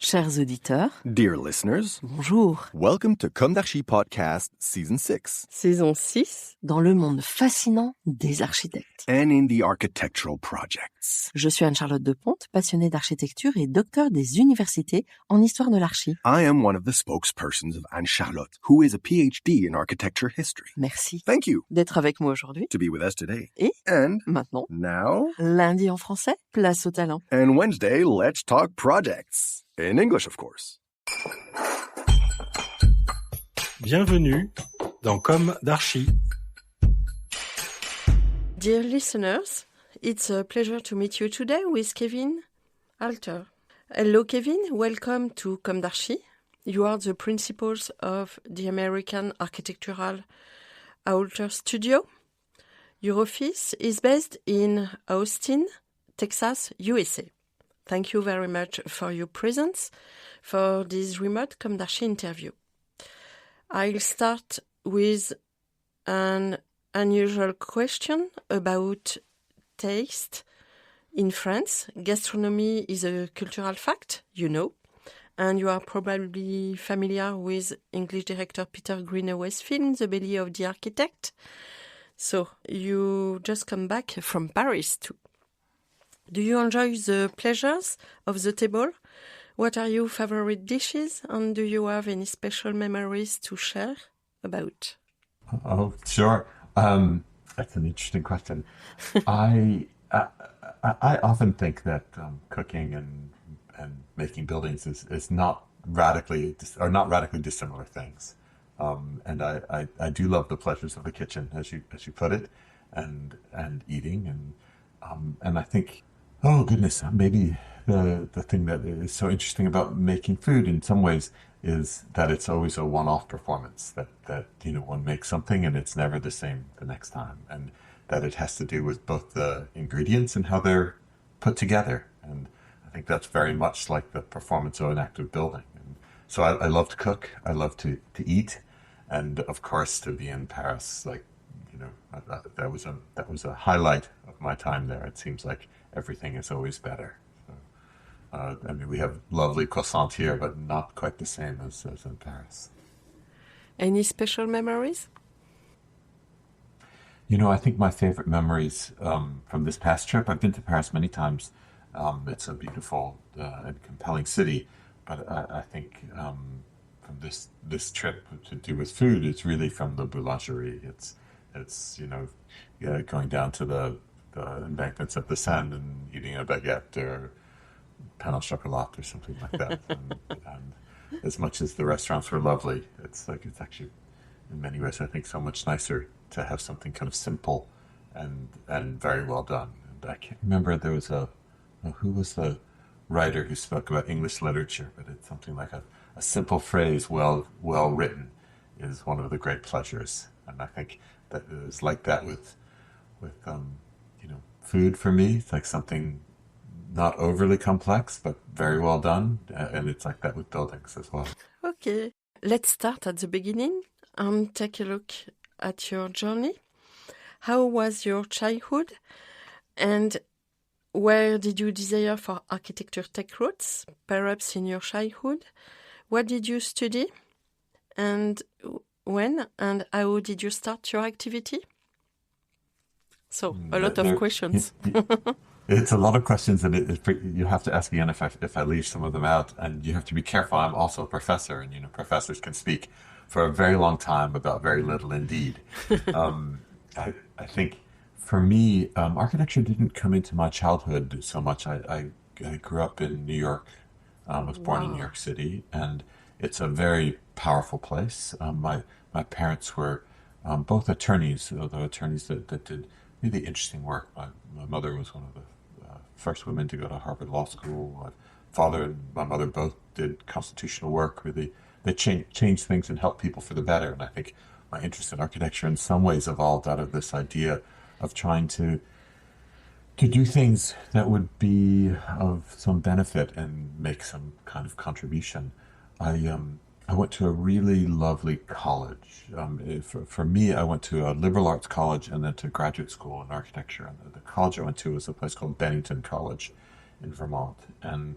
Chers auditeurs, Dear listeners, bonjour. welcome to Comme d'Archi Podcast Season 6. Saison 6, dans le monde fascinant des architectes. And in the architectural projects. Je suis Anne-Charlotte Deponte, passionnée d'architecture et docteur des universités en histoire de l'archi. I am one of the spokespersons of Anne-Charlotte, who is a PhD in architecture history. Merci Thank you d'être avec moi aujourd'hui. to be with us today. Et And maintenant, now, lundi en français, place au talent. and Wednesday, let's talk projects. In English, of course. Bienvenue dans Comme d'Archi. Dear listeners, it's a pleasure to meet you today with Kevin Alter. Hello Kevin, welcome to Comme d'Archi. You are the principals of the American architectural Alterstudio. Your office is based in Austin, Texas, USA. Thank you very much for your presence for this remote Comme d'Archi interview. I'll start with an unusual question about taste. In France, gastronomy is a cultural fact, you know, and you are probably familiar with English director Peter Greenaway's film, The Belly of the Architect. So, you just come back from Paris too. Do you enjoy the pleasures of the table? What are your favorite dishes, and do you have any special memories to share about? Oh, sure. That's an interesting question. I often think that cooking and making buildings is not radically dissimilar things. And I do love the pleasures of the kitchen, as you put it, and eating and I think, oh goodness, maybe the thing that is so interesting about making food in some ways is that it's always a one-off performance, that one makes something and it's never the same the next time, and that it has to do with both the ingredients and how they're put together. And I think that's very much like the performance of an active building. And so I love to cook, I love to eat, and of course to be in Paris, that was a highlight of my time there. It seems like everything is always better. We have lovely croissants here, but not quite the same as in Paris. Any special memories? I think my favorite memories from this past trip, I've been to Paris many times. It's a beautiful and compelling city, but I think from this trip to do with food, it's really from the boulangerie. It's going down to the embankments of the Seine and eating a baguette or pain au chocolat or something like that. and as much as the restaurants were lovely, it's actually in many ways I think so much nicer to have something kind of simple and very well done. And I can't remember, there was who was the writer who spoke about English literature, but it's something like a simple phrase well written is one of the great pleasures. And I think that it was like that with food for me. It's like something not overly complex, but very well done. And it's like that with buildings as well. Okay, let's start at the beginning and take a look at your journey. How was your childhood? And where did you desire for architecture take roots, perhaps in your childhood? What did you study? And when and how did you start your activity? So, a lot of questions. It's a lot of questions, and you have to ask again if I leave some of them out, and you have to be careful. I'm also a professor, and professors can speak for a very long time about very little indeed. I think for me, architecture didn't come into my childhood so much. I grew up in New York. I was born in New York City, and it's a very powerful place. My parents were both attorneys, although attorneys that did really interesting work. My mother was one of the first women to go to Harvard Law School. My father and my mother both did constitutional work. Really, they changed things and helped people for the better. And I think my interest in architecture in some ways evolved out of this idea of trying to do things that would be of some benefit and make some kind of contribution. I went to a really lovely college. For me, I went to a liberal arts college and then to graduate school in architecture. And the college I went to was a place called Bennington College in Vermont. And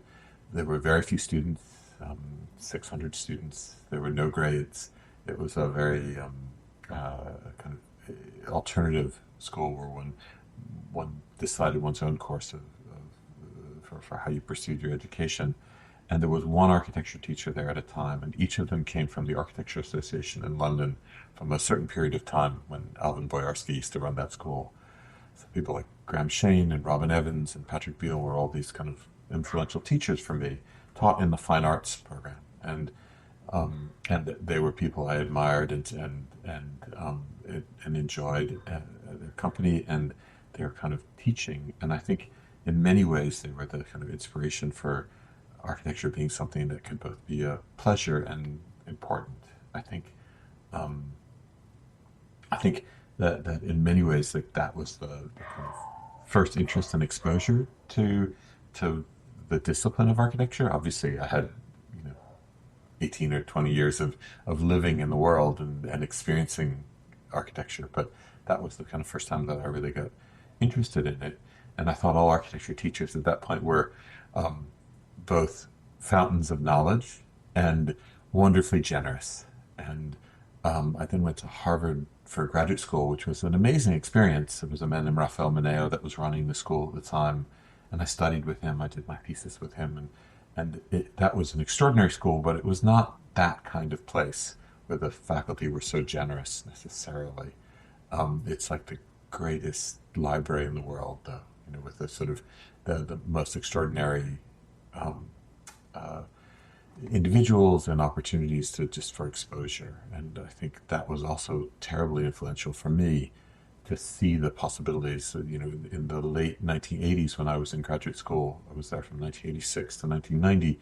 there were very few students. 600 students. There were no grades. It was a very kind of alternative school where one decided one's own course for how you pursued your education. And there was one architecture teacher there at a time, and each of them came from the Architecture Association in London from a certain period of time when Alvin Boyarsky used to run that school. So people like Graham Shane and Robin Evans and Patrick Beale were all these kind of influential teachers for me, taught in the fine arts program, and they were people I admired and enjoyed their company and their kind of teaching. And I think in many ways they were the kind of inspiration for architecture being something that could both be a pleasure and important. I think that in many ways that was the kind of first interest and exposure to the discipline of architecture. Obviously, I had 18 or 20 years of living in the world and experiencing architecture, but that was the kind of first time that I really got interested in it. And I thought all architecture teachers at that point were both fountains of knowledge and wonderfully generous. And I then went to Harvard for graduate school, which was an amazing experience. There was a man named Rafael Mineo that was running the school at the time, and I studied with him. I did my thesis with him, and that was an extraordinary school, but it was not that kind of place where the faculty were so generous necessarily. It's like the greatest library in the world, though, with the sort of the most extraordinary individuals and opportunities for exposure. And I think that was also terribly influential for me to see the possibilities. In the late 1980s, when I was in graduate school, I was there from 1986 to 1990,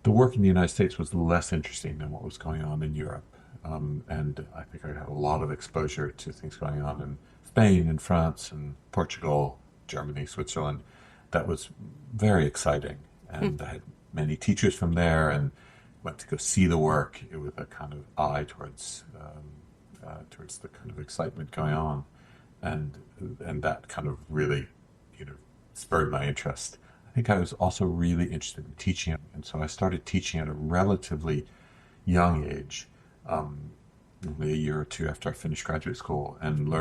the work in the United States was less interesting than what was going on in Europe. And I think I had a lot of exposure to things going on in Spain and France and Portugal, Germany, Switzerland. That was very exciting. And I had many teachers from there and went to go see the work with a kind of eye towards the kind of excitement going on. And that kind of really, spurred my interest. I think I was also really interested in teaching, and so I started teaching at a relatively young age, only a year or two after I finished graduate school, and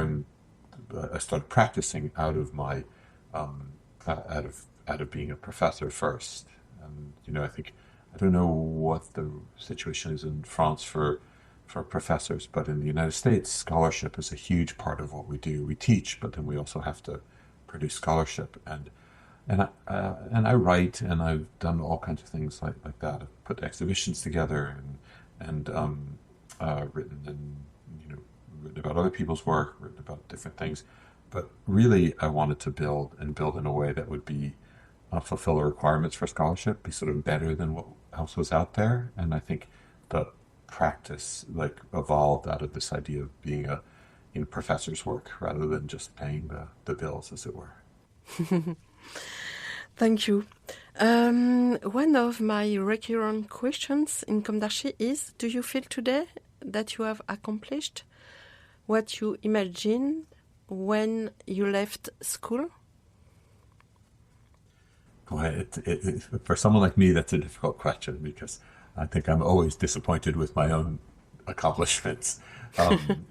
I started practicing out of my out of being a professor first. And I don't know what the situation is in France for professors, but in the United States, scholarship is a huge part of what we do. We teach, but then we also have to produce scholarship, and I write, and I've done all kinds of things like that. I've put exhibitions together and written about other people's work, written about different things. But really, I wanted to build in a way that would be fulfill the requirements for scholarship, be sort of better than what else was out there. And I think the practice evolved out of this idea of being a professor's work rather than just paying the bills, as it were. Thank you. One of my recurrent questions in Comme d'Archi is, do you feel today that you have accomplished what you imagined when you left school? Boy, for someone like me, that's a difficult question, because I think I'm always disappointed with my own accomplishments.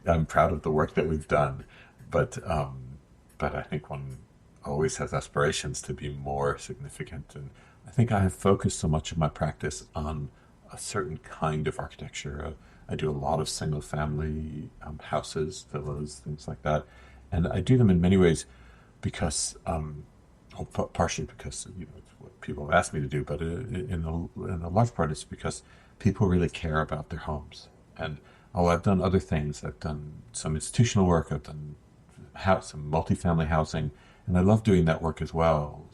I'm proud of the work that we've done, but I think one always has aspirations to be more significant. And I think I have focused so much of my practice on a certain kind of architecture. I do a lot of single-family houses, villas, things like that, and I do them in many ways because, partially because it's what people have asked me to do, but in a large part it's because people really care about their homes. And I've done other things. I've done some institutional work. I've done some multifamily housing, and I love doing that work as well.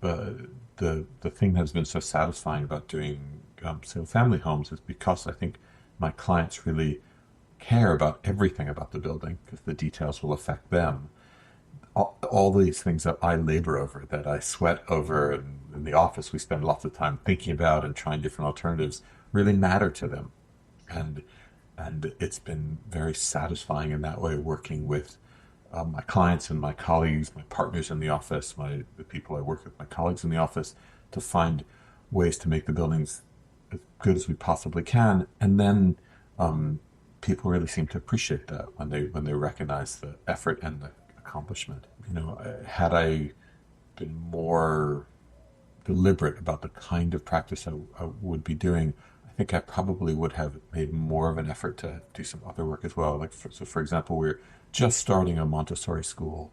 But the thing that's been so satisfying about doing single-family homes is because I think my clients really care about everything about the building, because the details will affect them. All these things that I labor over, that I sweat over, and in the office we spend lots of time thinking about and trying different alternatives, really matter to them. And it's been very satisfying in that way, working with my clients and my colleagues, my partners in the office, the people I work with, my colleagues in the office, to find ways to make the buildings as good as we possibly can. And then people really seem to appreciate that when they recognize the effort and the accomplishment. Had I been more deliberate about the kind of practice I would be doing, I think I probably would have made more of an effort to do some other work as well. For example, we're just starting a Montessori school,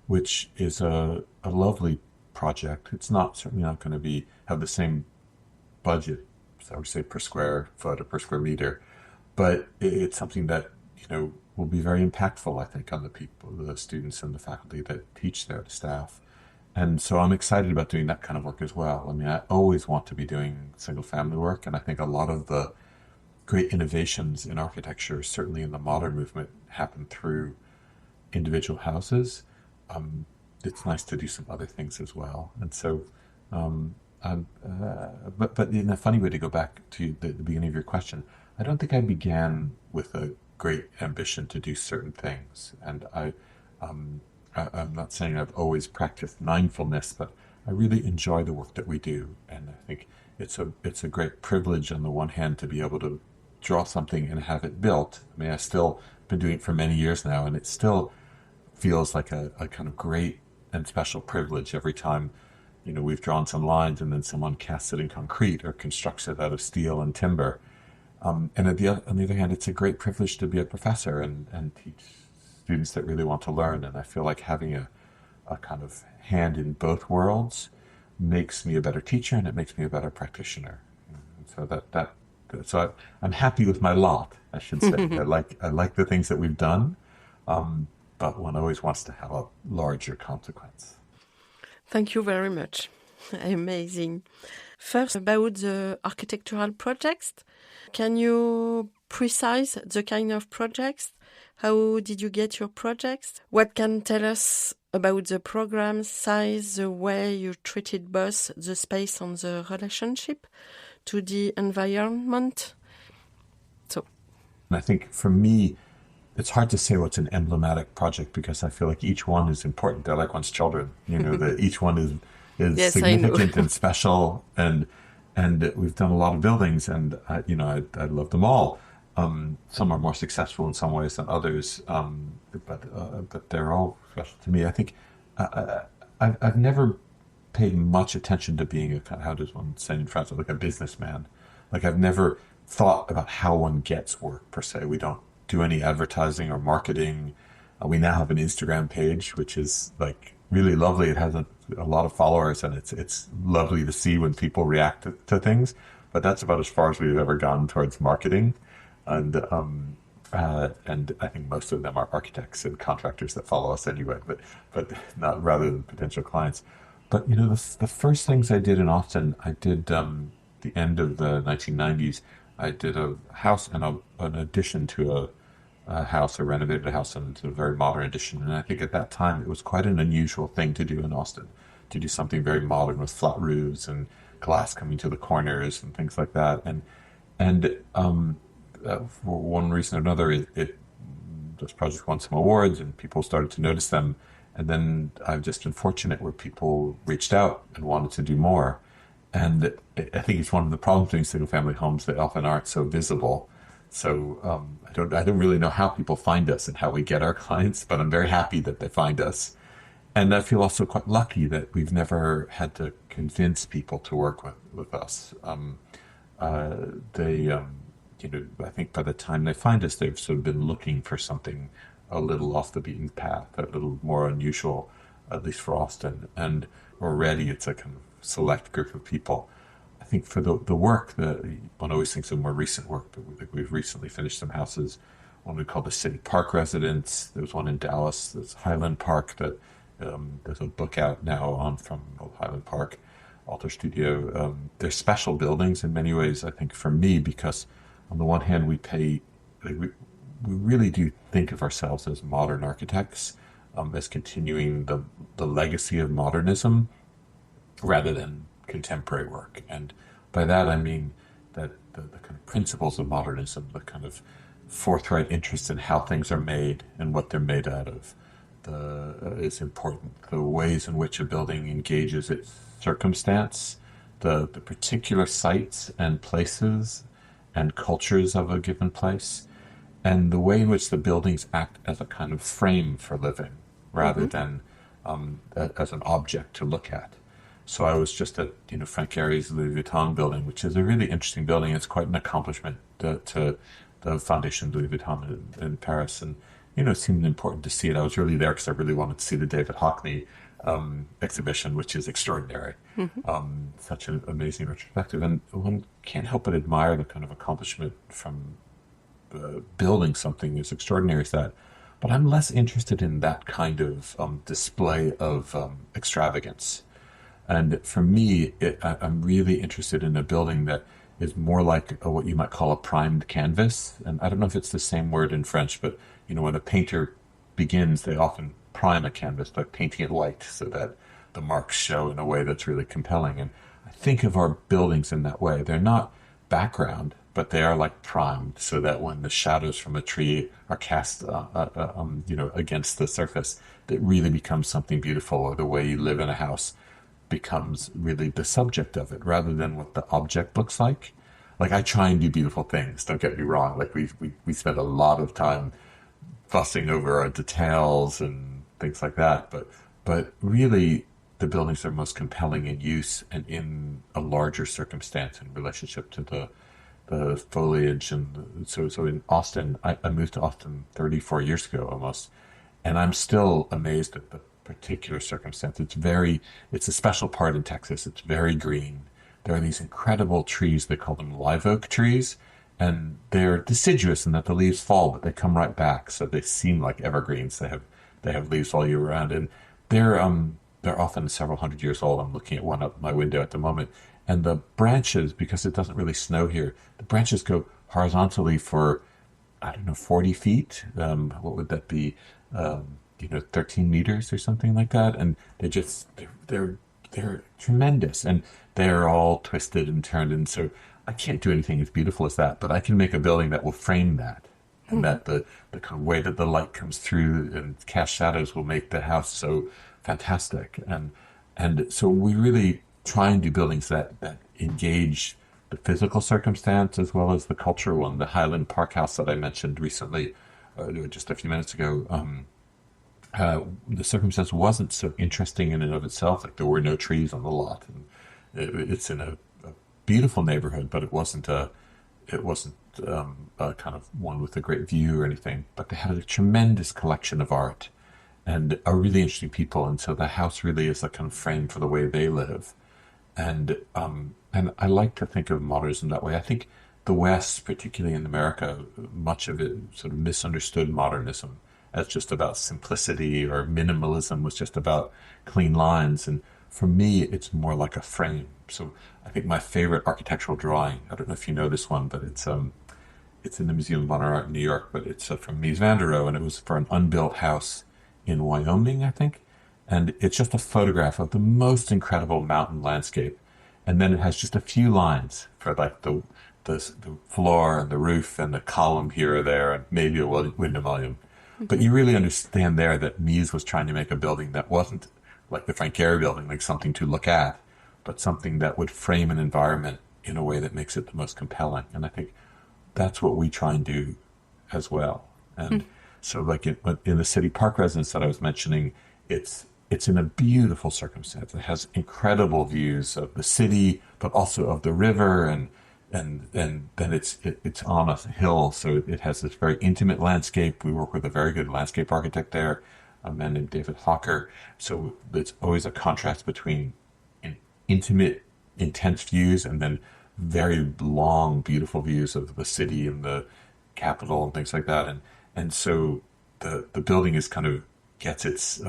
which is a lovely project. It's certainly not going to have the same budget, so I would say per square foot or per square meter, but it's something that will be very impactful, I think, on the people, the students and the faculty that teach there, the staff. And so I'm excited about doing that kind of work as well. I mean, I always want to be doing single family work, and I think a lot of the great innovations in architecture, certainly in the modern movement, happen through individual houses. It's nice to do some other things as well. And so, but in a funny way, to go back to the beginning of your question, I don't think I began with a great ambition to do certain things. And I'm not saying I've always practiced mindfulness, but I really enjoy the work that we do. And I think it's a great privilege on the one hand to be able to draw something and have it built. I mean, I've still been doing it for many years now, and it still feels like a kind of great and special privilege every time, we've drawn some lines and then someone casts it in concrete or constructs it out of steel and timber. And on the other hand, it's a great privilege to be a professor and teach students that really want to learn. And I feel like having a kind of hand in both worlds makes me a better teacher, and it makes me a better practitioner. And so I'm happy with my lot, I should say. I like the things that we've done, but one always wants to have a larger consequence. Thank you very much. Amazing. First, about the architectural projects, can you precise the kind of projects? How did you get your projects? What can tell us about the program size, the way you treated both the space and the relationship to the environment? I think for me, it's hard to say what's an emblematic project because I feel like each one is important. They're like one's children, that each one is yes, significant and special, and we've done a lot of buildings, and I love them all. Some are more successful in some ways than others, but they're all special to me. I think I've never paid much attention to being how does one say in France, like a businessman. Like I've never thought about how one gets work per se. We don't do any advertising or marketing. We now have an Instagram page, which is like really lovely. It has a lot of followers, and it's lovely to see when people react to things. But that's about as far as we've ever gone towards marketing. And I think most of them are architects and contractors that follow us anyway, but not rather than potential clients. But the first things I did in Austin, I did the end of the 1990s. I did a house and an addition to a house. I renovated a house into a very modern addition, and I think at that time it was quite an unusual thing to do in Austin, to do something very modern with flat roofs and glass coming to the corners and things like that. And for one reason or another, those projects won some awards and people started to notice them. And then I've just been fortunate where people reached out and wanted to do more. And I think it's one of the problems doing single family homes that often aren't so visible. So I don't really know how people find us and how we get our clients, but I'm very happy that they find us. And I feel also quite lucky that we've never had to convince people to work with us. I think by the time they find us, they've sort of been looking for something a little off the beaten path, a little more unusual, at least for Austin. And already it's a kind of select group of people. I think for the work, one always thinks of more recent work, but we've recently finished some houses, one we call the City Park Residence. There was one in Dallas, there's Highland Park, that there's a book out now from Highland Park, Alterstudio. They're special buildings in many ways, I think, for me, because on the one hand, we really do think of ourselves as modern architects, as continuing the legacy of modernism rather than contemporary work. And by that, I mean that the kind of principles of modernism, the kind of forthright interest in how things are made and what they're made out of, is important. The ways in which a building engages its circumstance, the particular sites and places and cultures of a given place, and the way in which the buildings act as a kind of frame for living rather than as an object to look at. So I was just at Frank Gehry's Louis Vuitton building, which is a really interesting building. It's quite an accomplishment to the Foundation Louis Vuitton in Paris, and it seemed important to see it. I was really there because I really wanted to see the David Hockney exhibition, which is extraordinary. Such an amazing retrospective, and one can't help but admire the kind of accomplishment from building something as extraordinary as that. But I'm less interested in that kind of display of extravagance. And for me, I'm really interested in a building that is more like what you might call a primed canvas. And I don't know if it's the same word in French, but when a painter begins, they often prime a canvas by painting it white so that the marks show in a way that's really compelling. And I think of our buildings in that way. They're not background, but they are like primed, so that when the shadows from a tree are cast, against the surface, it really becomes something beautiful. Or the way you live in a house becomes really the subject of it, rather than what the object looks like. Like, I try and do beautiful things. Don't get me wrong. Like, we spend a lot of time fussing over our details and things like that. But really, the buildings are most compelling in use and in a larger circumstance in relationship to the foliage. And so in Austin, I moved to Austin 34 years ago almost, and I'm still amazed at the particular circumstance. It's a special part in Texas. It's very green. There are these incredible trees. They call them live oak trees, and they're deciduous in that the leaves fall, but they come right back. So they seem like evergreens. They have leaves all year round, and they're often several hundred years old. I'm looking at one up my window at the moment. And the branches, because it doesn't really snow here, the branches go horizontally for, 40 feet. What would that be? 13 meters or something like that. And they're tremendous, and they're all twisted and turned. And so I can't do anything as beautiful as that, but I can make a building that will frame that. And that the kind of way that the light comes through and cast shadows will make the house so fantastic. And so we really try and do buildings that engage the physical circumstance as well as the cultural one. The Highland Park house that I mentioned recently, just a few minutes ago, the circumstance wasn't so interesting in and of itself. Like, there were no trees on the lot, and it's in a beautiful neighborhood, but it wasn't a kind of one with a great view or anything. But they had a tremendous collection of art and are really interesting people, and so the house really is a kind of frame for the way they live. And I like to think of modernism that way. I think the West, particularly in America, much of it sort of misunderstood modernism as just about simplicity, or minimalism was just about clean lines. And for me, it's more like a frame. So I think my favorite architectural drawing, I don't know if you know this one, but it's in the Museum of Modern Art in New York, but it's from Mies van der Rohe, and it was for an unbuilt house in Wyoming, I think. And it's just a photograph of the most incredible mountain landscape. And then it has just a few lines for like the floor and the roof and the column here or there, and maybe a window volume. But you really understand there that Mies was trying to make a building that wasn't like the Frank Gehry building, like something to look at, but something that would frame an environment in a way that makes it the most compelling. And I think that's what we try and do as well. And so like in the city park residence that I was mentioning, it's in a beautiful circumstance. It has incredible views of the city, but also of the river, and then it's on a hill, so it has this very intimate landscape. We work with a very good landscape architect there, a man named David Hocker. So it's always a contrast between intimate, intense views and then very long, beautiful views of the city and the capital and things like that. And so the building is kind of gets its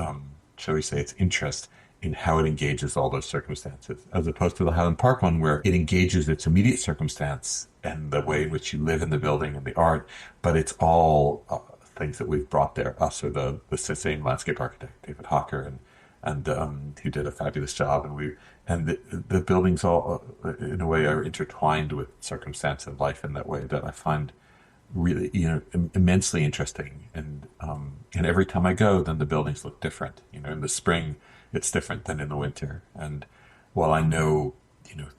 shall we say, its interest in how it engages all those circumstances, as opposed to the Highland Park one, where it engages its immediate circumstance and the way in which you live in the building and the art, but it's all things that we've brought there, us or the same landscape architect, David Hocker, and who did a fabulous job, and the buildings all, in a way, are intertwined with circumstance and life in that way that I find really, immensely interesting. And every time I go, then the buildings look different. In the spring, it's different than in the winter. And while I know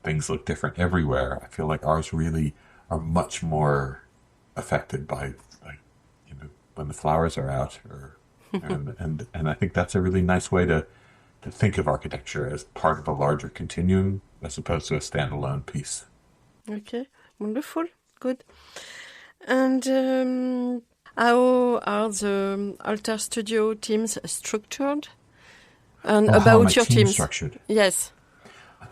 things look different everywhere. I feel like ours really are much more affected by, like, when the flowers are out, and I think that's a really nice way to think of architecture as part of a larger continuum as opposed to a standalone piece. Okay, wonderful, good. And how are the Alterstudio teams structured? And How are my about your team teams? structured? Yes.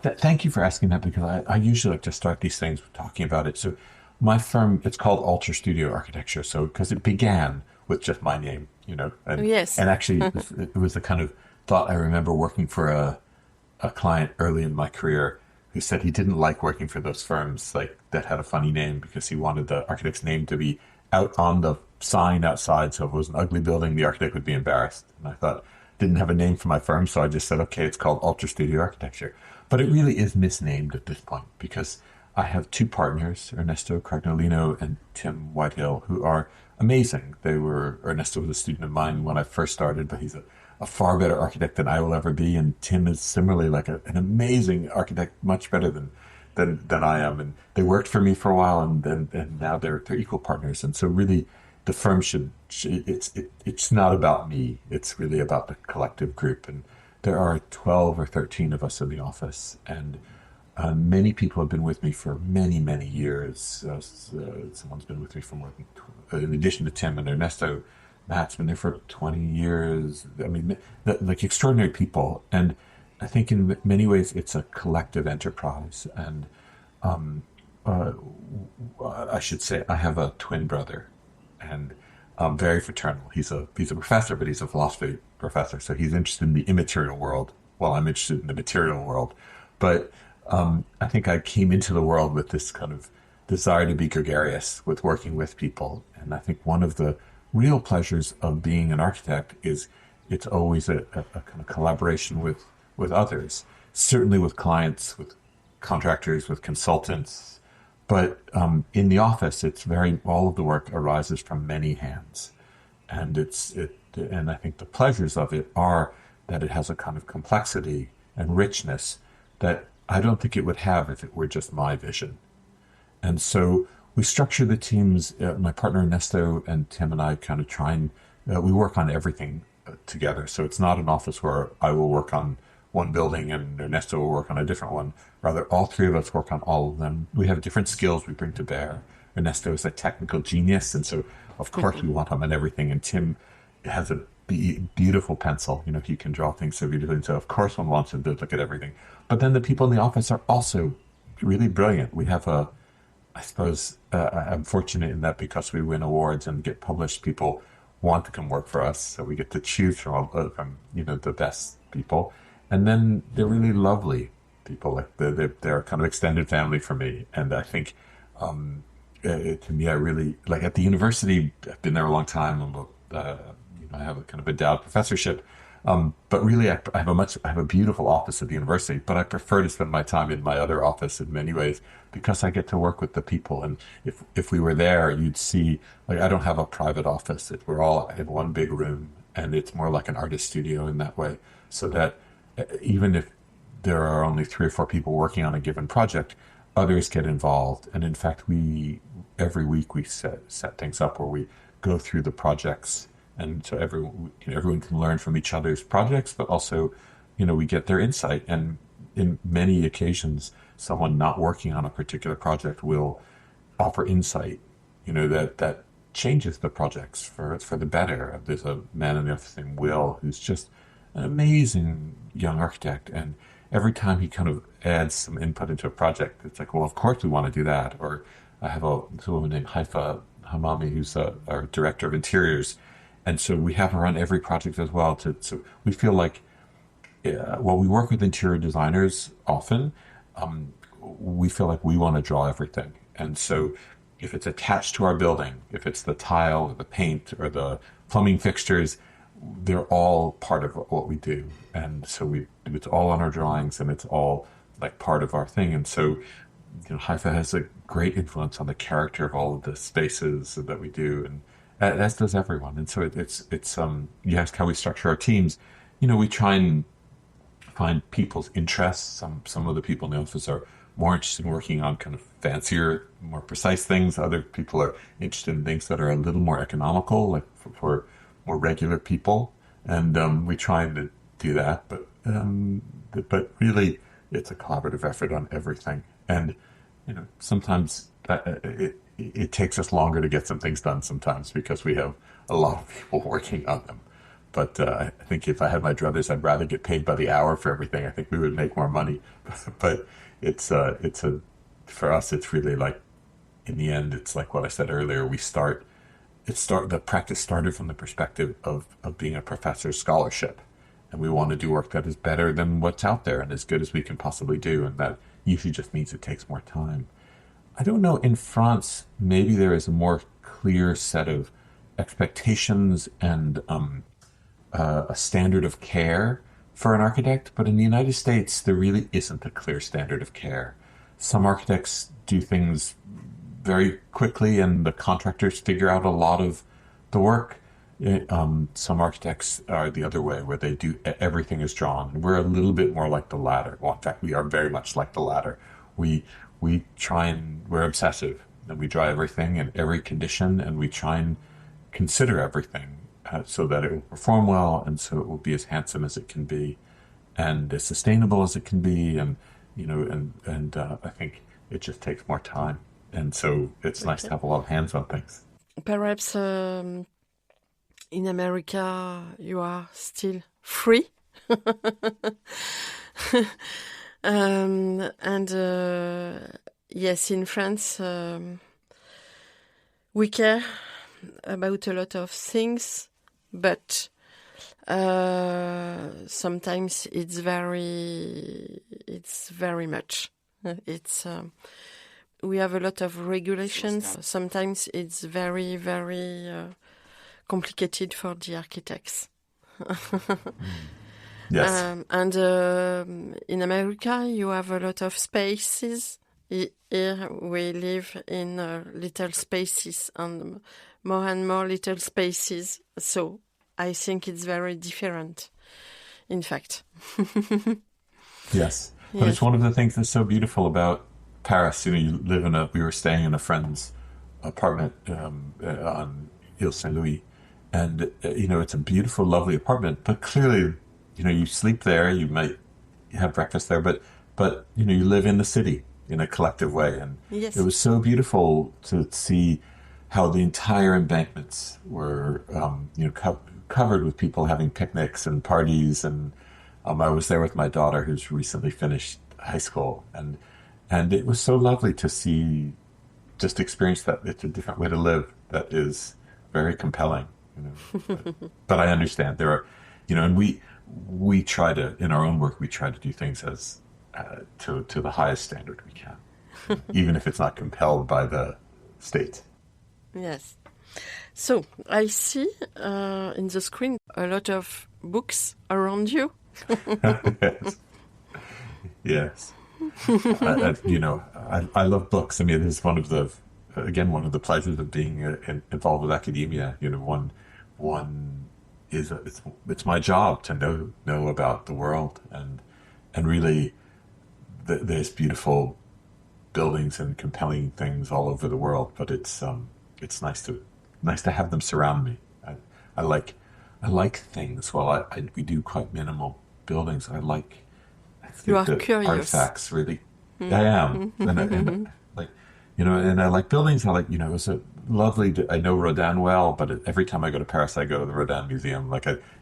Thank you for asking that, because I usually like to start these things with talking about it. So my firm, it's called Alterstudio Architecture. So because it began with just my name, and Yes. actually it was the kind of thought. I remember working for a client early in my career who said he didn't like working for those firms like that had a funny name, because he wanted the architect's name to be out on the sign outside. So if it was an ugly building, the architect would be embarrassed. And I thought, didn't have a name for my firm, so I just said, okay, it's called Alterstudio Architecture. But it really is misnamed at this point, because I have two partners, Ernesto Carnolino and Tim Whitehill, who are amazing. Ernesto was a student of mine when I first started, but he's a far better architect than I will ever be. And Tim is similarly like an amazing architect, much better than I am. And they worked for me for a while, and now they're equal partners. And so really, the firm it's not about me. It's really about the collective group. And there are 12 or 13 of us in the office, and many people have been with me for many, many years. Someone's been with me for more than, in addition to Tim and Ernesto, Matt's been there for 20 years. I mean, like extraordinary people. And I think in many ways it's a collective enterprise. And I should say I have a twin brother, and very fraternal. He's a professor, but he's a philosophy professor. So he's interested in the immaterial world while I'm interested in the material world. But I think I came into the world with this kind of desire to be gregarious with working with people. And I think one of the real pleasures of being an architect is it's always a kind of collaboration with others, certainly with clients, with contractors, with consultants. But in the office, all of the work arises from many hands. And and I think the pleasures of it are that it has a kind of complexity and richness that I don't think it would have if it were just my vision. And so we structure the teams. My partner Ernesto and Tim and I kind of try and we work on everything together. So it's not an office where I will work on one building and Ernesto will work on a different one. Rather, all three of us work on all of them. We have different skills we bring to bear. Ernesto is a technical genius, and so of course we want him on everything. And Tim has a beautiful pencil. He can draw things so beautifully. And so of course one wants him to look at everything. But then the people in the office are also really brilliant. We have I suppose I'm fortunate in that because we win awards and get published, people want to come work for us. So we get to choose from the best people. And then they're really lovely people. Like they're kind of extended family for me. And I think to me, I really like at the university. I've been there a long time. I have a kind of endowed professorship. But really, I have a beautiful office at the university. But I prefer to spend my time in my other office in many ways because I get to work with the people. And if we were there, you'd see like I don't have a private office. We're all in one big room, and it's more like an artist studio in that way. So that even if there are only 3 or 4 people working on a given project, others get involved. And in fact, every week we set things up where we go through the projects. And so everyone can learn from each other's projects, but also, we get their insight. And in many occasions, someone not working on a particular project will offer insight, that changes the projects for the better. There's a man in the office named Will, who's just an amazing young architect. And every time he kind of adds some input into a project, it's like, well, of course we want to do that. Or I have a woman named Haifa Hamami, who's our director of interiors. And so we have her on every project as well. So we feel like, while we work with interior designers often, we feel like we want to draw everything. And so if it's attached to our building, if it's the tile or the paint or the plumbing fixtures, they're all part of what we do. And so it's all on our drawings and it's all like part of our thing. And so, Haifa has a great influence on the character of all of the spaces that we do. And as does everyone. And so it's you ask how we structure our teams. We try and find people's interests. Some of the people in the office are more interested in working on kind of fancier, more precise things. Other people are interested in things that are a little more economical, like for more regular people. And we try to do that, but really, it's a collaborative effort on everything. And sometimes it takes us longer to get some things done sometimes because we have a lot of people working on them. But I think if I had my druthers, I'd rather get paid by the hour for everything. I think we would make more money. But for us, it's really like, in the end, it's like what I said earlier. The practice started from the perspective of being a professor's scholarship. And we want to do work that is better than what's out there and as good as we can possibly do. And that usually just means it takes more time. I don't know, in France, maybe there is a more clear set of expectations and a standard of care for an architect, but in the United States, there really isn't a clear standard of care. Some architects do things very quickly and the contractors figure out a lot of the work. Some architects are the other way, where they do everything is drawn. We're a little bit more like the latter. Well, in fact, we are very much like the latter. We're obsessive, and we draw everything in every condition, and we try and consider everything so that it will perform well, and so it will be as handsome as it can be, and as sustainable as it can be, and I think it just takes more time, and so it's nice to have a lot of hands on things. Perhaps in America you are still free, and yes, in France we care about a lot of things, but sometimes it's very much. We have a lot of regulations. Sometimes it's very, very complicated for the architects. Yes. And in America, you have a lot of spaces. Here we live in little spaces and more little spaces. So I think it's very different, in fact. Yes. But it's one of the things that's so beautiful about Paris. You live we were staying in a friend's apartment on Ile Saint-Louis. And, it's a beautiful, lovely apartment. But clearly, you sleep there, you might have breakfast there, but you live in the city in a collective way. And yes. It was so beautiful to see how the entire embankments were, covered with people having picnics and parties. And I was there with my daughter, who's recently finished high school. And it was so lovely to see, just experience that it's a different way to live that is very compelling. But I understand there are, and we try to, in our own work, we try to do things as to the highest standard we can, even if it's not compelled by the state. Yes. So I see in the screen a lot of books around you. Yes. I love books. I mean, it's one of the pleasures of being involved with academia. One is it's my job to know about the world, and really there's beautiful buildings and compelling things all over the world. But it's nice to have them surround me. I like things. Well, we do quite minimal buildings. I think you are the curious. Artifacts really. I am, and I like buildings. I like, it's a lovely. I know Rodin well, but every time I go to Paris, I go to the Rodin Museum.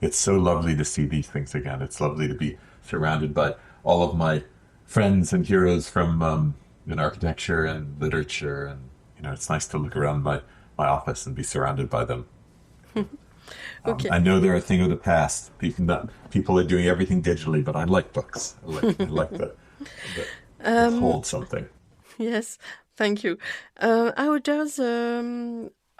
It's so lovely to see these things again. It's lovely to be surrounded by all of my friends and heroes from in architecture and literature, and it's nice to look around my office and be surrounded by them. Okay. I know they're a thing of the past. People are doing everything digitally, but I like books. I like the hold something. Yes, thank you. How does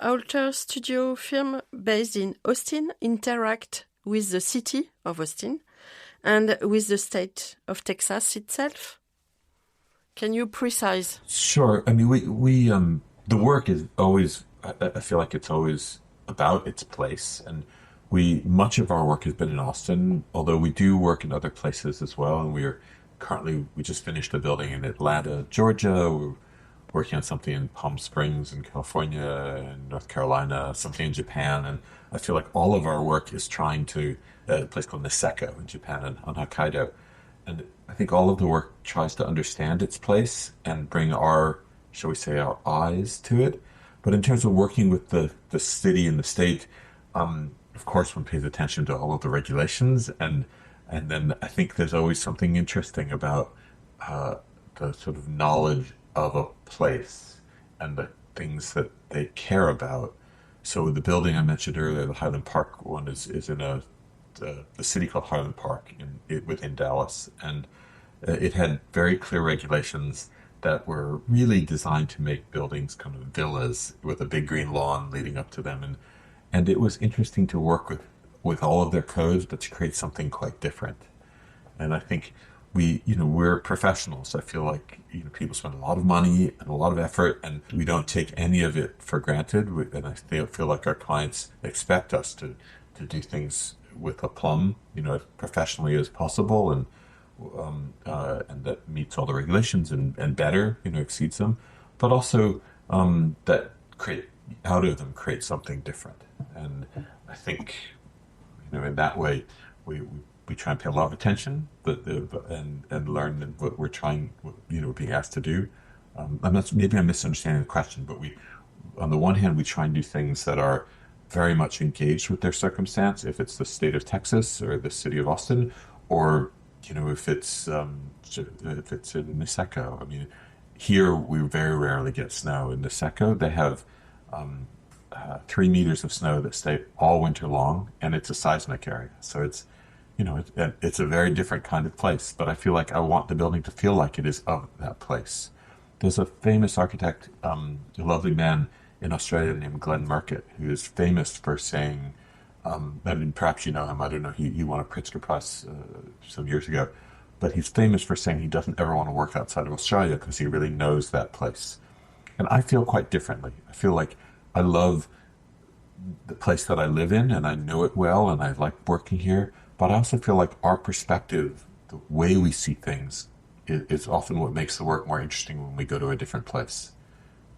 Alterstudio firm based in Austin interact with the city of Austin and with the state of Texas itself? Can you precise? Sure. I mean, we the work is always. I feel like it's always about its place, and much of our work has been in Austin, although we do work in other places as well. And we just finished a building in Atlanta, Georgia. We're working on something in Palm Springs in California and North Carolina, something in Japan. And I feel like all of our work is trying to, a place called Niseko in Japan and on Hokkaido. And I think all of the work tries to understand its place and bring our, shall we say, our eyes to it. But in terms of working with the city and the state, of course, one pays attention to all of the regulations, and then I think there's always something interesting about the sort of knowledge of a place and the things that they care about. So the building I mentioned earlier, the Highland Park one, is in the city called Highland Park within Dallas, and it had very clear regulations that were really designed to make buildings kind of villas with a big green lawn leading up to them, and it was interesting to work with all of their codes, but to create something quite different. And I think we're professionals. I feel like people spend a lot of money and a lot of effort, and we don't take any of it for granted. And I feel like our clients expect us to do things with aplomb, as professionally as possible, and that meets all the regulations and better, exceeds them, but also that create something different. And I think, in that way, we try and pay a lot of attention, and learn what we're trying, being asked to do. Maybe I'm misunderstanding the question, but on the one hand, we try and do things that are very much engaged with their circumstance, if it's the state of Texas or the city of Austin, or if it's in Niseko. I mean, here we very rarely get snow. In Niseko, they have 3 meters of snow that stay all winter long, and it's a seismic area. So it's a very different kind of place. But I feel like I want the building to feel like it is of that place. There's a famous architect, a lovely man in Australia named Glenn Murcutt, who is famous for saying, and perhaps you know him, I don't know, he won a Pritzker Prize some years ago, but he's famous for saying he doesn't ever want to work outside of Australia because he really knows that place. And I feel quite differently. I feel like I love the place that I live in, and I know it well, and I like working here, but I also feel like our perspective, the way we see things, is often what makes the work more interesting when we go to a different place.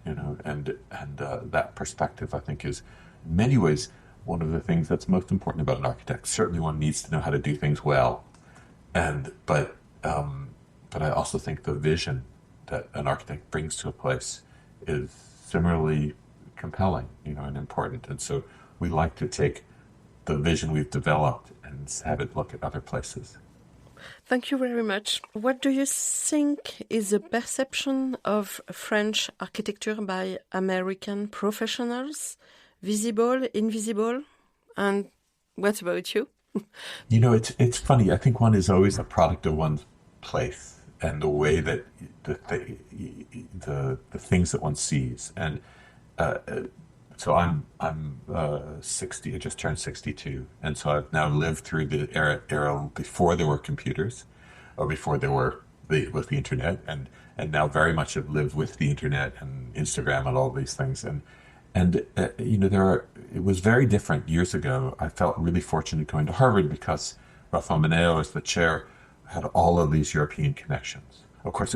And that perspective, I think, is in many ways one of the things that's most important about an architect. Certainly, one needs to know how to do things well, but I also think the vision that an architect brings to a place is similarly compelling, and important. And so we like to take the vision we've developed and have it look at other places. Thank you very much. What do you think is the perception of French architecture by American professionals? Visible, invisible? And what about you? It's funny. I think one is always a product of one's place and the way that the things that one sees. And so I'm 60. I just turned 62, and so I've now lived through the era before there were computers, or before there was the internet, and now very much have lived with the internet and Instagram and all these things. And it was very different years ago. I felt really fortunate going to Harvard because Rafael Mineo, as the chair, had all of these European connections. Of course,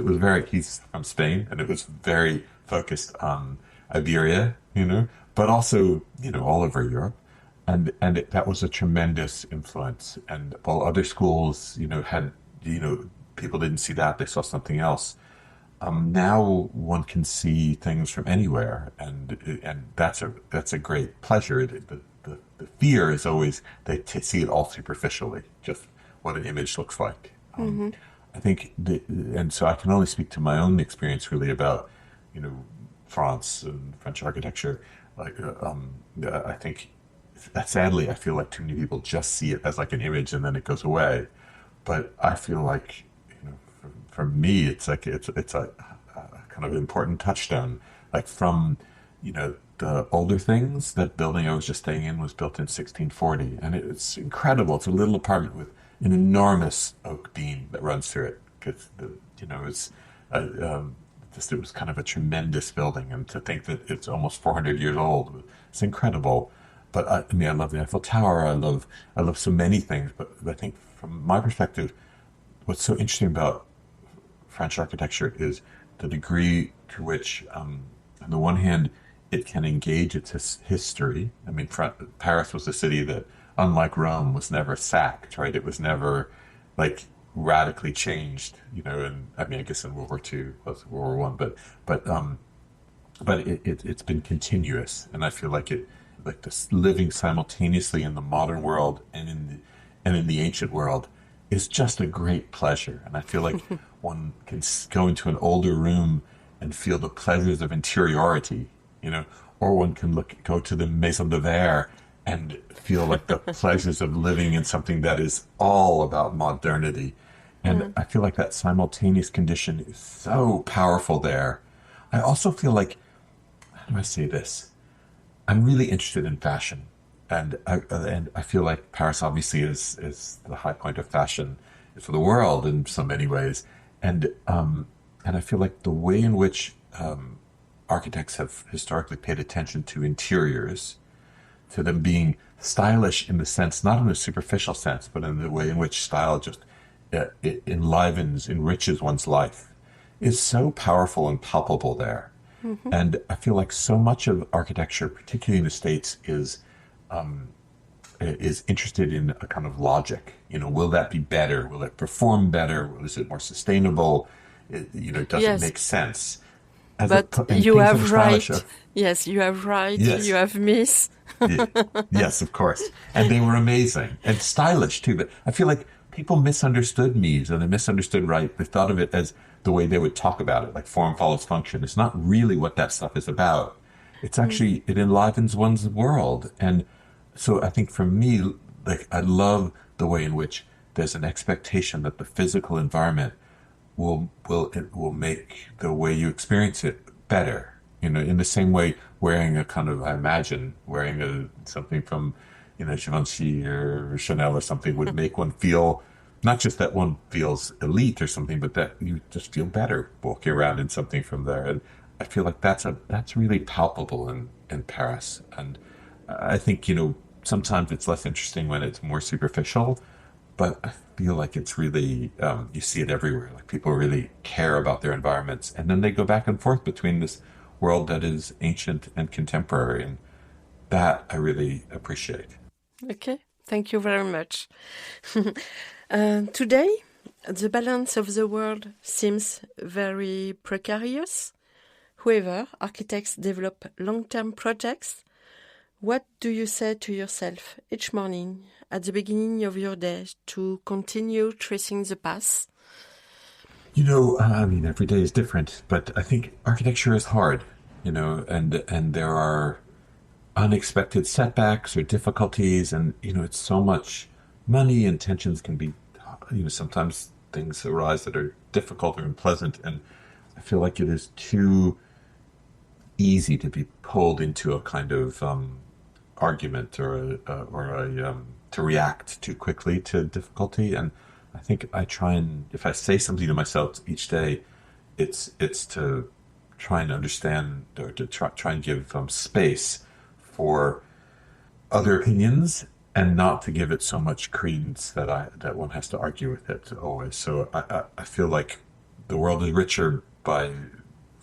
he's from Spain, and it was very focused on Iberia, but also, all over Europe. And that was a tremendous influence. And while other schools, had, people didn't see that, they saw something else. Now one can see things from anywhere, and that's a great pleasure. The fear is always they see it all superficially, just what an image looks like. I think, and so I can only speak to my own experience really about, France and French architecture. I think, sadly, I feel like too many people just see it as like an image and then it goes away. But I feel like, for me, it's like it's a kind of important touchstone. Like from, the older things. That building I was just staying in was built in 1640, and it's incredible. It's a little apartment with an enormous oak beam that runs through it. Because it was kind of a tremendous building, and to think that it's almost 400 years old, it's incredible. but I mean, I love the Eiffel Tower. I love so many things. But I think from my perspective, what's so interesting about French architecture is the degree to which, on the one hand, it can engage its history. I mean, Paris was a city that, unlike Rome, was never sacked, right? It was never like radically changed, you know. And I mean, I guess in World War II, was World War One, but it's been continuous, and I feel like like this living simultaneously in the modern world and in the ancient world is just a great pleasure. And I feel like one can go into an older room and feel the pleasures of interiority, you know, or one can go to the Maison de Verre and feel like the pleasures of living in something that is all about modernity. And I feel like that simultaneous condition is so powerful there. I also feel like, how do I say this? I'm really interested in fashion. And I feel like Paris obviously is the high point of fashion for the world in so many ways. And I feel like the way in which architects have historically paid attention to interiors, to them being stylish in the sense, not in a superficial sense, but in the way in which style just it enlivens, enriches one's life, is so powerful and palpable there. And I feel like so much of architecture, particularly in the States, is interested in a kind of logic. You know, will that be better? Will it perform better? Is it more sustainable? Does it make sense? But you have right. Yes, you have right. Yes. You have miss. Yes, of course. And they were amazing and stylish too. But I feel like people misunderstood Mies, and they misunstood right. They thought of it as the way they would talk about it, like form follows function. It's not really what that stuff is about. It's actually, it enlivens one's world. And so I think for me, like, I love the way in which there's an expectation that the physical environment will make the way you experience it better. You know, in the same way, wearing a kind of, I imagine, wearing something from, Givenchy or Chanel or something would make one feel, not just that one feels elite or something, but that you just feel better walking around in something from there. And I feel like that's really palpable in Paris. And I think, sometimes it's less interesting when it's more superficial, but I feel like it's really, you see it everywhere. Like, people really care about their environments. And then they go back and forth between this world that is ancient and contemporary. And that I really appreciate. Okay, thank you very much. Today, the balance of the world seems very precarious. However, architects develop long-term projects. What do you say to yourself each morning at the beginning of your day to continue tracing the path? I mean, every day is different, but I think architecture is hard, and there are unexpected setbacks or difficulties, and, it's so much money, and tensions can be, sometimes things arise that are difficult or unpleasant, and I feel like it is too easy to be pulled into a kind of argument or to react too quickly to difficulty. And I think I try, and if I say something to myself each day, it's to try and understand, or to try and give space for other opinions, and not to give it so much credence that one has to argue with it always. So I feel like the world is richer by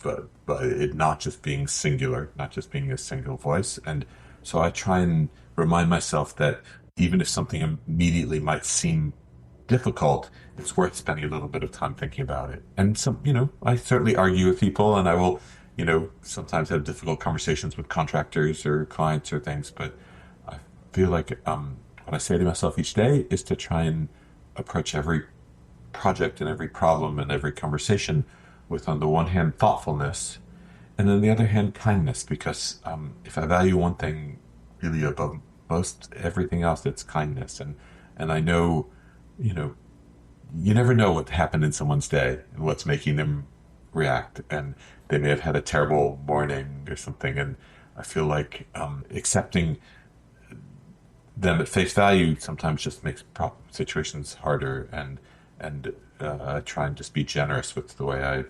it not just being singular, not just being a single voice. And so I try and remind myself that even if something immediately might seem difficult, it's worth spending a little bit of time thinking about it. And I certainly argue with people, and I will, sometimes have difficult conversations with contractors or clients or things. But I feel like what I say to myself each day is to try and approach every project and every problem and every conversation with, on the one hand, thoughtfulness, and on the other hand, kindness. Because if I value one thing really above most everything else, it's kindness. And I know, you never know what happened in someone's day and what's making them react. And they may have had a terrible morning or something. And I feel like accepting them at face value sometimes just makes situations harder. And I try and just be generous with the way I,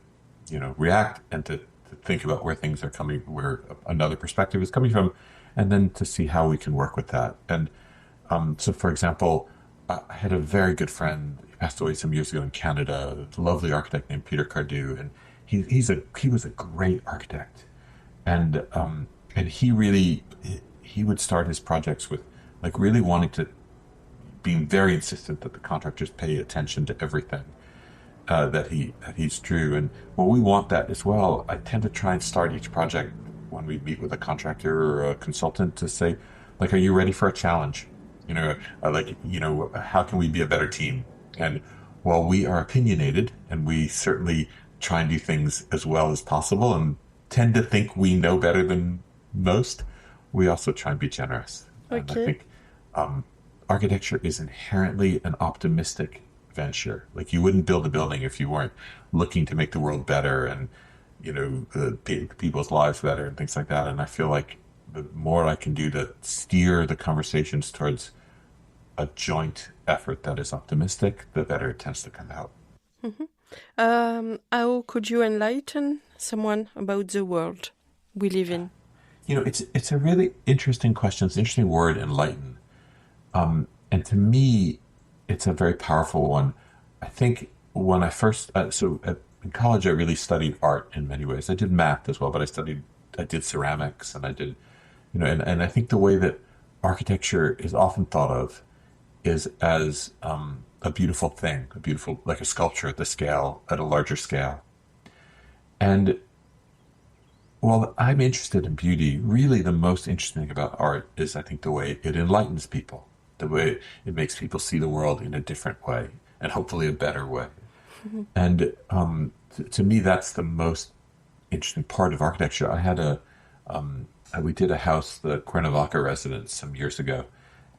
react, and to to think about where things are coming, where another perspective is coming from, and then to see how we can work with that. And so, for example, I had a very good friend. He passed away some years ago in Canada. A lovely architect named Peter Cardew, and he was a great architect. And he would start his projects with like really wanting to, being very insistent that the contractors pay attention to everything that he's drew. And well, we want that as well. I tend to try and start each project when we meet with a contractor or a consultant to say, like, are you ready for a challenge? How can we be a better team? And while we are opinionated and we certainly try and do things as well as possible and tend to think we know better than most, we also try and be generous. Okay. And I think architecture is inherently an optimistic venture. Like, you wouldn't build a building if you weren't looking to make the world better and, people's lives better and things like that. And I feel like the more I can do to steer the conversations towards a joint effort that is optimistic, the better it tends to come out. Mm-hmm. How could you enlighten someone about the world we live in? It's a really interesting question. It's an interesting word, enlighten. And to me, it's a very powerful one. I think when I first, in college, I really studied art in many ways. I did math as well, but I did ceramics, and I did, and I think the way that architecture is often thought of is as a beautiful thing, like a sculpture at a larger scale. And while I'm interested in beauty, really the most interesting thing about art is, I think, the way it enlightens people, the way it makes people see the world in a different way, and hopefully a better way. Mm-hmm. And to me, that's the most interesting part of architecture. I had we did a house, the Cuernavaca residence, some years ago,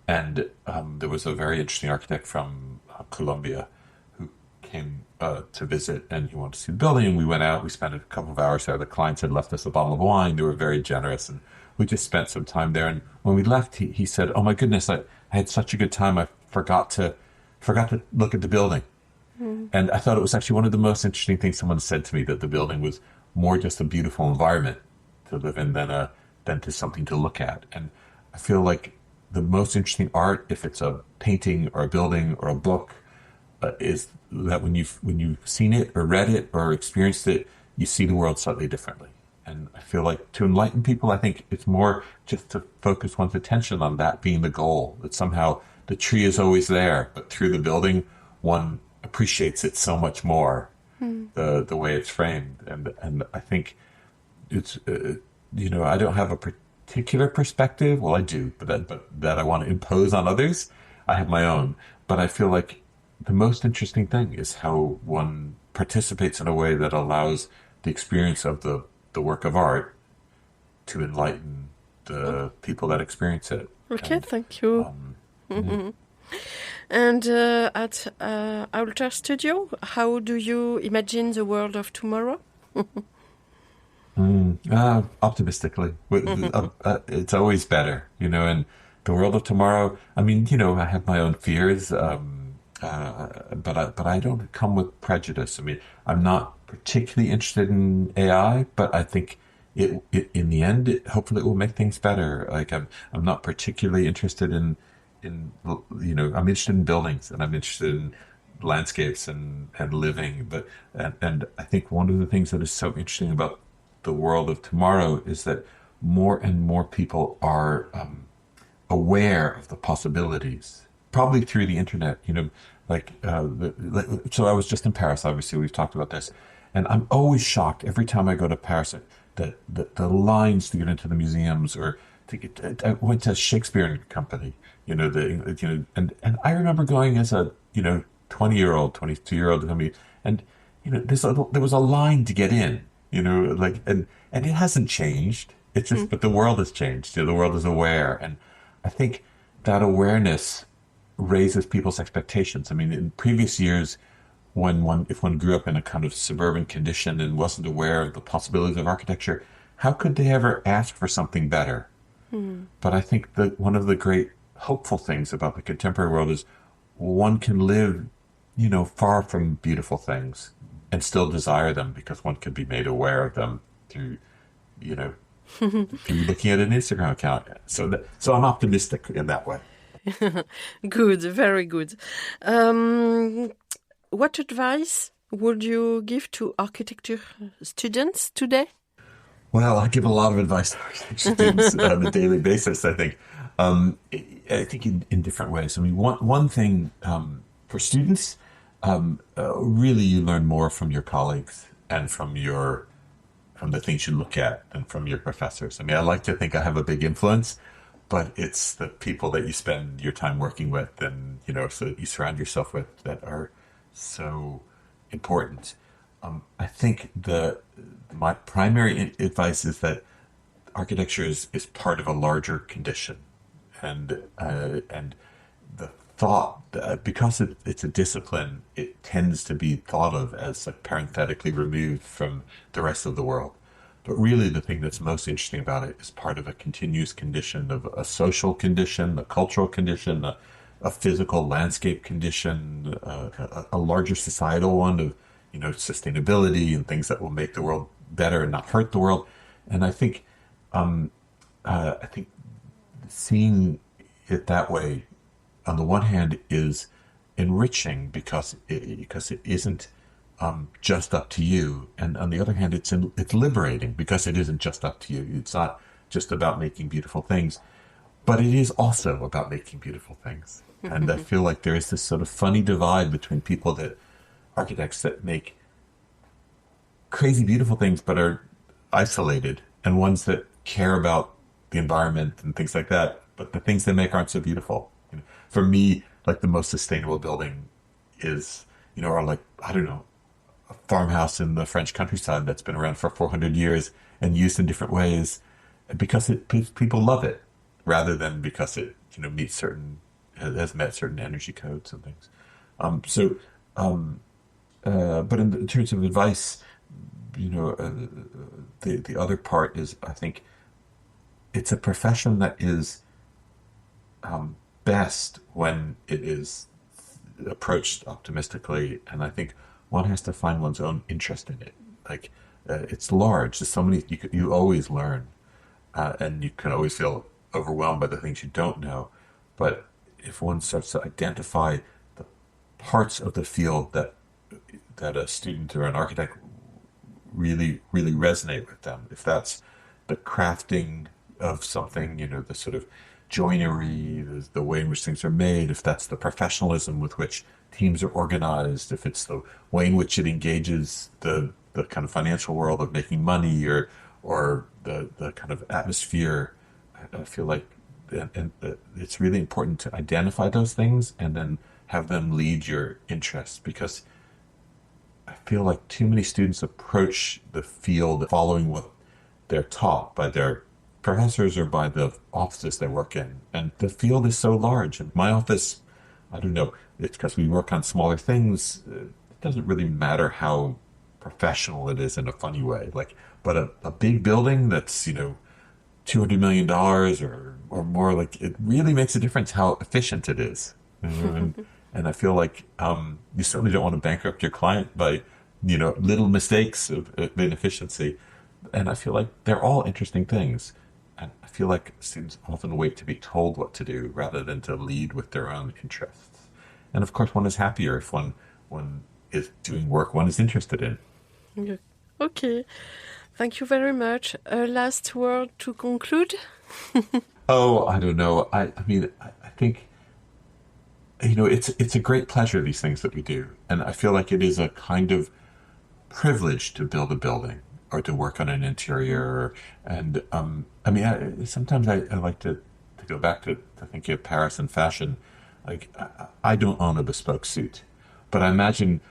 and there was a very interesting architect from Colombia who came to visit, and he wanted to see the building. And we went out. We spent a couple of hours there. The clients had left us a bottle of wine. They were very generous, and we just spent some time there. And when we left, he said, "Oh my goodness, I had such a good time. I forgot to look at the building." Mm. And I thought it was actually one of the most interesting things someone said to me, that the building was more just a beautiful environment to live in than to something to look at. And I feel like the most interesting art, if it's a painting or a building or a book, is that when you've seen it or read it or experienced it, you see the world slightly differently. And I feel like to enlighten people, I think it's more just to focus one's attention on that being the goal, that somehow the tree is always there, but through the building, one appreciates it so much more, the way it's framed. And I think it's, I don't have a particular perspective. Well, I do, but that I want to impose on others. I have my own. But I feel like the most interesting thing is how one participates in a way that allows the experience of the work of art to enlighten the people that experience it. Okay, thank you. Mm-hmm. And at Alterstudio, how do you imagine the world of tomorrow? Optimistically. It's always better, and the world of tomorrow, I mean, I have my own fears, but I don't come with prejudice. I mean, I'm not particularly interested in AI, but I think it in the end, hopefully it will make things better. Like I'm not particularly interested in I'm interested in buildings, and I'm interested in landscapes and living. And I think one of the things that is so interesting about the world of tomorrow is that more and more people are aware of the possibilities, probably through the internet. So I was just in Paris. Obviously, we've talked about this, and I'm always shocked every time I go to Paris that the lines to get into the museums or I went to Shakespeare and Company. And I remember going as a 20-year-old, 22-year-old company, and there was a line to get in. And it hasn't changed. It's just, but the world has changed. The world is aware, and I think that awareness raises people's expectations. I mean, in previous years, if one grew up in a kind of suburban condition and wasn't aware of the possibilities of architecture, how could they ever ask for something better? Mm. But I think that one of the great hopeful things about the contemporary world is one can live, far from beautiful things and still desire them because one can be made aware of them through, you know, through looking at an Instagram account. So I'm optimistic in that way. Good, very good. What advice would you give to architecture students today? Well, I give a lot of advice to architecture students on a daily basis, I think. I think in different ways. I mean, one thing for students, really you learn more from your colleagues and from the things you look at and from your professors. I mean, I like to think I have a big influence, but it's the people that you spend your time working with and, you know, so that you surround yourself with that are so important. I think my primary advice is that architecture is part of a larger condition, and the thought because it's a discipline, it tends to be thought of as like parenthetically removed from the rest of the world. But really, the thing that's most interesting about it is part of a continuous condition, of a social condition, a cultural condition, a physical landscape condition, a larger societal one of, you know, sustainability and things that will make the world better and not hurt the world. And I think seeing it that way, on the one hand, is enriching because it isn't just up to you, and on the other hand, it's liberating because it isn't just up to you. It's not just about making beautiful things, but it is also about making beautiful things. And I feel like there is this sort of funny divide between architects that make crazy beautiful things but are isolated, and ones that care about the environment and things like that, but the things they make aren't so beautiful. You know, for me, like the most sustainable building is, you know, or like, I don't know, a farmhouse in the French countryside that's been around for 400 years and used in different ways because people love it, rather than because it, you know, has met certain energy codes and things. But in terms of advice, you know, the other part is, I think it's a profession that is best when it is approached optimistically, and I think one has to find one's own interest in it. Like, it's large. There's so many, you always learn, and you can always feel overwhelmed by the things you don't know. But if one starts to identify the parts of the field that a student or an architect really, really resonate with them, if that's the crafting of something, you know, the sort of joinery, the way in which things are made, if that's the professionalism with which teams are organized, if it's the way in which it engages the kind of financial world of making money, or the kind of atmosphere, I feel like it's really important to identify those things and then have them lead your interests, because I feel like too many students approach the field following what they're taught by their professors or by the offices they work in. And the field is so large. In my office, I don't know, it's because we work on smaller things. It doesn't really matter how professional it is in a funny way. But a big building that's, you know, $200 million or more, like, it really makes a difference how efficient it is. And I feel like you certainly don't want to bankrupt your client by, you know, little mistakes of inefficiency. And I feel like they're all interesting things. And I feel like students often wait to be told what to do rather than to lead with their own interests. And of course, one is happier if one is doing work one is interested in. Okay. Thank you very much. A last word to conclude? Oh, I don't know. I mean, I think, you know, it's a great pleasure, these things that we do. And I feel like it is a kind of privilege to build a building or to work on an interior. And I mean, sometimes I like to go back to thinking of Paris and fashion. Like, I don't own a bespoke suit, but I imagine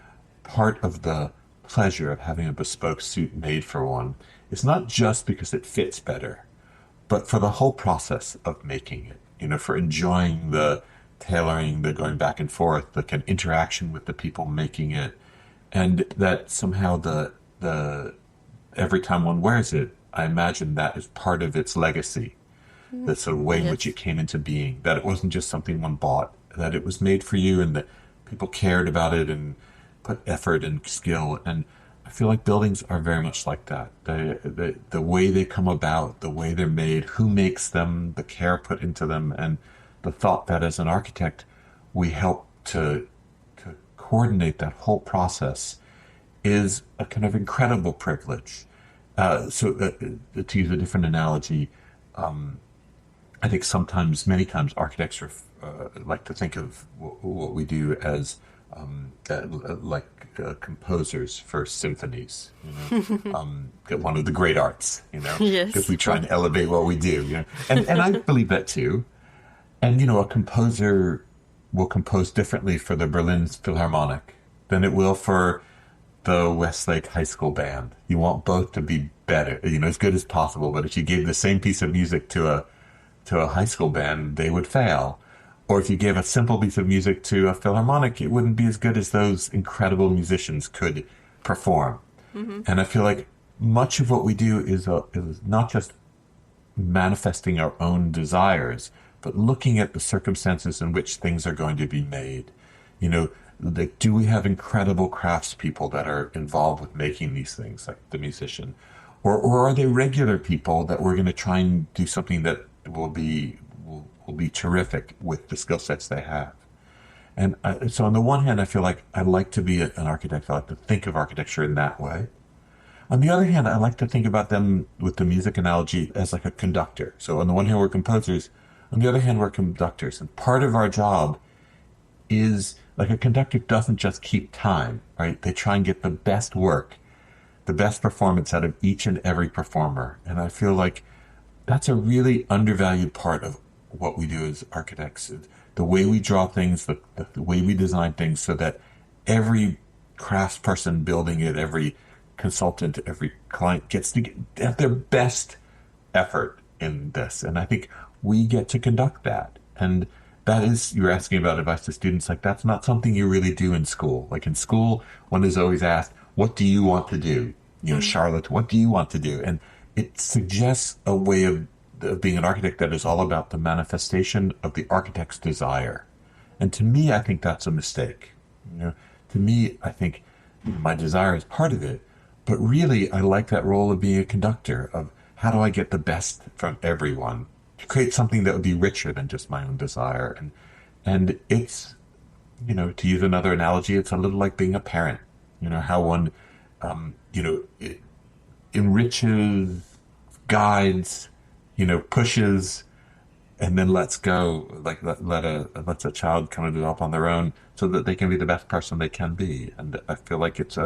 part of the pleasure of having a bespoke suit made for one is not just because it fits better, but for the whole process of making it, you know, for enjoying the tailoring, the going back and forth, the kind of interaction with the people making it. And that somehow the every time one wears it, I imagine that is part of its legacy, the sort of way in which it came into being, that it wasn't just something one bought, that it was made for you and that people cared about it and put effort and skill. And I feel like buildings are very much like that. The way they come about, the way they're made, who makes them, the care put into them, and the thought that as an architect, we help to coordinate that whole process is a kind of incredible privilege. To use a different analogy, I think many times, architects like to think of what we do as composers for symphonies, one of the great arts, Yes. because we try and elevate what we do, and I believe that too. And a composer will compose differently for the Berlin Philharmonic than it will for the Westlake High School band. You want both to be better, as good as possible. But if you gave the same piece of music to a high school band, they would fail. Or if you gave a simple piece of music to a philharmonic, it wouldn't be as good as those incredible musicians could perform. Mm-hmm. And I feel like much of what we do is not just manifesting our own desires, but looking at the circumstances in which things are going to be made. Do we have incredible craftspeople that are involved with making these things, like the musician? Or are they regular people that we're going to try and do something that will be terrific with the skill sets they have? And so on the one hand, I feel like I like to be an architect. I like to think of architecture in that way. On the other hand, I like to think about them, with the music analogy, as like a conductor. So on the one hand, we're composers. On the other hand, we're conductors. And part of our job is, like, a conductor doesn't just keep time, right? They try and get the best work, the best performance out of each and every performer. And I feel like that's a really undervalued part of what we do as architects. The way we draw things, the way we design things, so that every craftsperson building it, every consultant, every client gets to have their best effort in this. And I think we get to conduct that. And that is, you're asking about advice to students, like, that's not something you really do in school. Like, in school, one is always asked, what do you want to do? Charlotte, what do you want to do? And it suggests a way of being an architect that is all about the manifestation of the architect's desire. And to me, I think that's a mistake. To me, I think my desire is part of it, but really, I like that role of being a conductor, of how do I get the best from everyone to create something that would be richer than just my own desire. And it's, to use another analogy, it's a little like being a parent. How one, it enriches, guides, pushes, and then lets go, like lets a child kind of develop on their own, so that they can be the best person they can be. And I feel like it's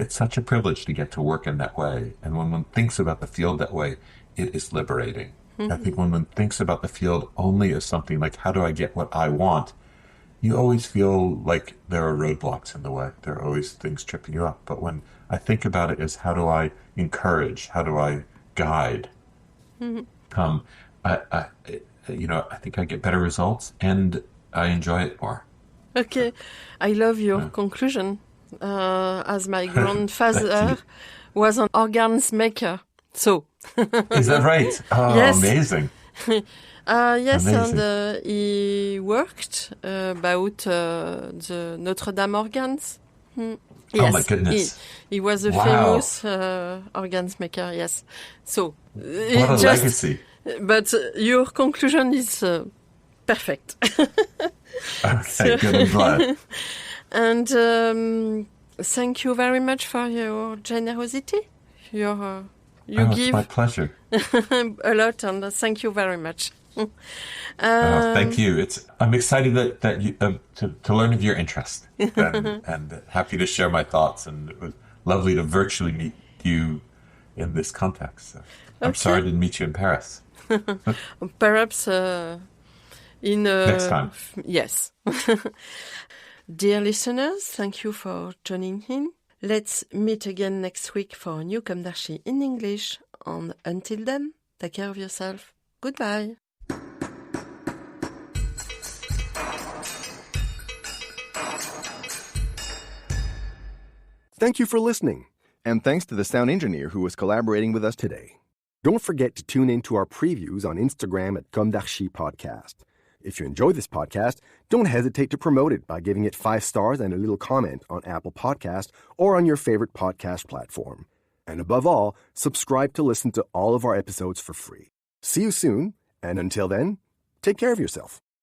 such a privilege to get to work in that way. And when one thinks about the field that way, it is liberating. Mm-hmm. I think when one thinks about the field only as something like, how do I get what I want? You always feel like there are roadblocks in the way. There are always things tripping you up. But when I think about it as, how do I encourage? How do I guide? Mm-hmm. I think I get better results, and I enjoy it more. Okay, I love your conclusion. As my grandfather was an organs maker, so. Is that right? Oh, yes. Amazing. Yes, amazing. And he worked about the Notre Dame organs. Yes. Oh my goodness! He was a famous organs maker. Yes. So what a legacy! But your conclusion is perfect. Okay, good. I'm glad. And thank you very much for your generosity. You give. It's my pleasure. A lot, and thank you very much. Thank you. I'm excited that you to learn of your interest, and happy to share my thoughts. And it was lovely to virtually meet you in this context. So I'm sorry I didn't meet you in Paris. Perhaps next time. Yes. Dear listeners, thank you for tuning in. Let's meet again next week for a new Comme d'Archi in English. And until then, take care of yourself. Goodbye. Thank you for listening. And thanks to the sound engineer who was collaborating with us today. Don't forget to tune in to our previews on Instagram at Comme d'Archi Podcast. If you enjoy this podcast, don't hesitate to promote it by giving it 5 stars and a little comment on Apple Podcast or on your favorite podcast platform. And above all, subscribe to listen to all of our episodes for free. See you soon, and until then, take care of yourself.